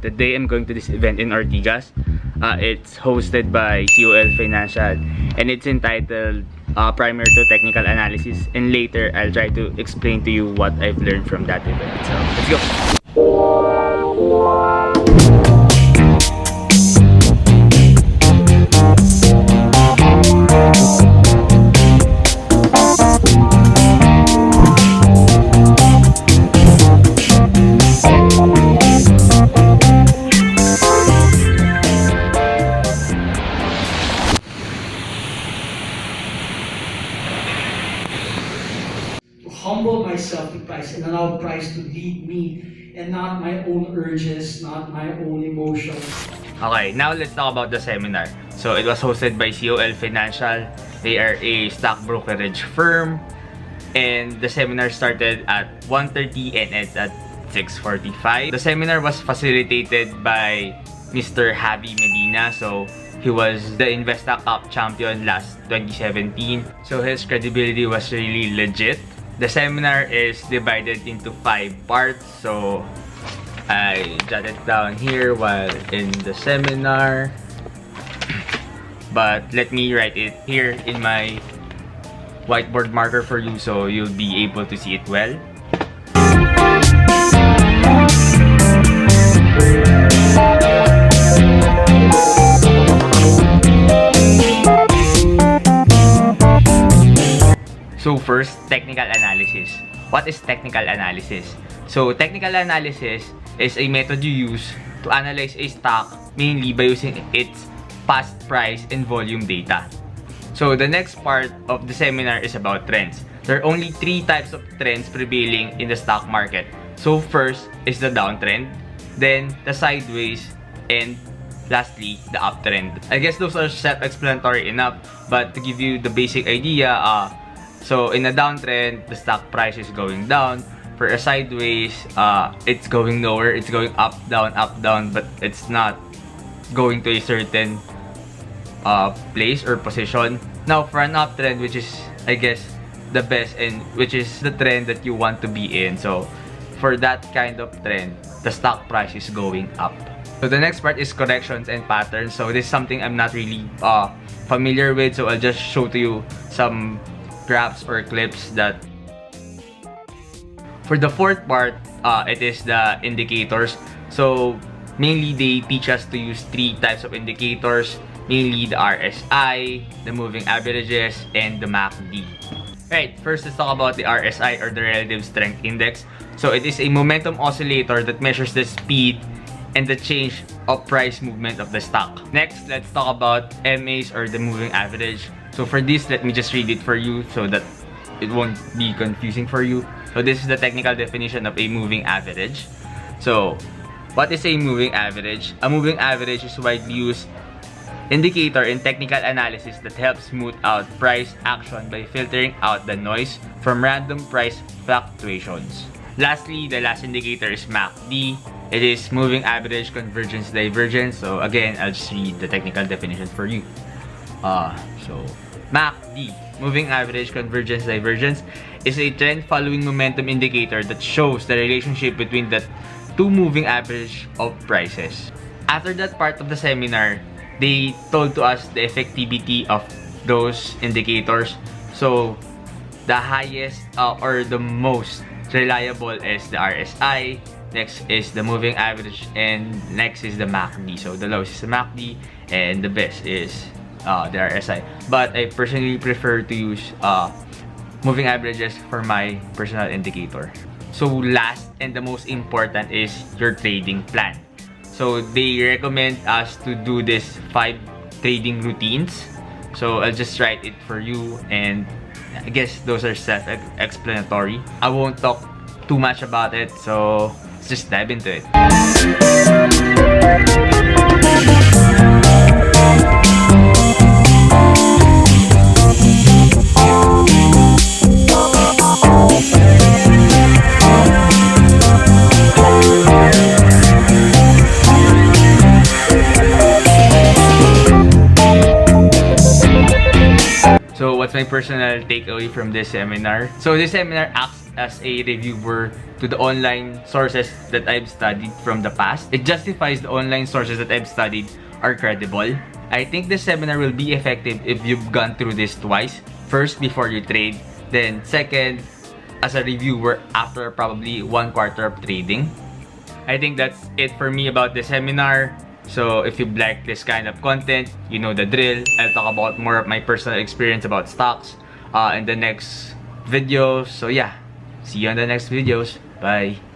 Today I'm going to this event in Ortigas. It's hosted by COL Financial and it's entitled Primer to Technical Analysis, and later I'll try to explain to you what I've learned from that event. So let's go! Humble myself to Christ and allow Christ to lead me and not my own urges, not my own emotions. Okay, now let's talk about the seminar. So it was hosted by COL Financial. They are a stock brokerage firm, and the seminar started at 1:30 and ends at 6:45. The seminar was facilitated by Mr. Javi Medina. So he was the Investa Cup champion last 2017. So his credibility was really legit. The seminar is divided into 5 parts, so I jotted down here while in the seminar, but let me write it here in my whiteboard marker for you so you'll be able to see it well. So first, technical analysis. What is technical analysis? So technical analysis is a method you use to analyze a stock mainly by using its past price and volume data. So the next part of the seminar is about trends. There are only 3 types of trends prevailing in the stock market. So first is the downtrend, then the sideways, and lastly, the uptrend. I guess those are self-explanatory enough, but to give you the basic idea, so in a downtrend, the stock price is going down. For a sideways, it's going nowhere. It's going up, down, but it's not going to a certain place or position. Now, for an uptrend, which is, I guess, the best and which is the trend that you want to be in. So, for that kind of trend, the stock price is going up. So, the next part is corrections and patterns. So, this is something I'm not really familiar with. So, I'll just show to you some graphs or clips that. For the fourth part, it is the indicators. So mainly they teach us to use 3 types of indicators, mainly the RSI, the moving averages, and the MACD. Right, first let's talk about the RSI, or the Relative Strength Index. So it is a momentum oscillator that measures the speed and the change of price movement of the stock. Next, let's talk about MAs, or the moving average. So for this, let me just read it for you so that it won't be confusing for you. So this is the technical definition of a moving average. So what is a moving average? A moving average is a widely used indicator in technical analysis that helps smooth out price action by filtering out the noise from random price fluctuations. Lastly, the last indicator is MACD. It is moving average convergence divergence. So again, I'll just read the technical definition for you. So MACD, moving average convergence divergence, is a trend following momentum indicator that shows the relationship between the 2 moving average of prices. After that part of the seminar, they told to us the effectivity of those indicators. So the highest or the most reliable is the RSI, next is the moving average, and next is the MACD. So the lowest is the MACD and the best is the RSI. But I personally prefer to use moving averages for my personal indicator. So last and the most important is your trading plan. So they recommend us to do this 5 trading routines. So I'll just write it for you, and I guess those are self-explanatory. I won't talk too much about it, so let's just dive into it. my personal takeaway from this seminar. So this seminar acts as a reviewer to the online sources that I've studied from the past. It justifies the online sources that I've studied are credible. I think this seminar will be effective if you've gone through this twice. First, before you trade. Then second, as a reviewer after probably 1 quarter of trading. I think that's it for me about the seminar. So if you like this kind of content, you know the drill. I'll talk about more of my personal experience about stocks in the next videos. So yeah, see you on the next videos. Bye.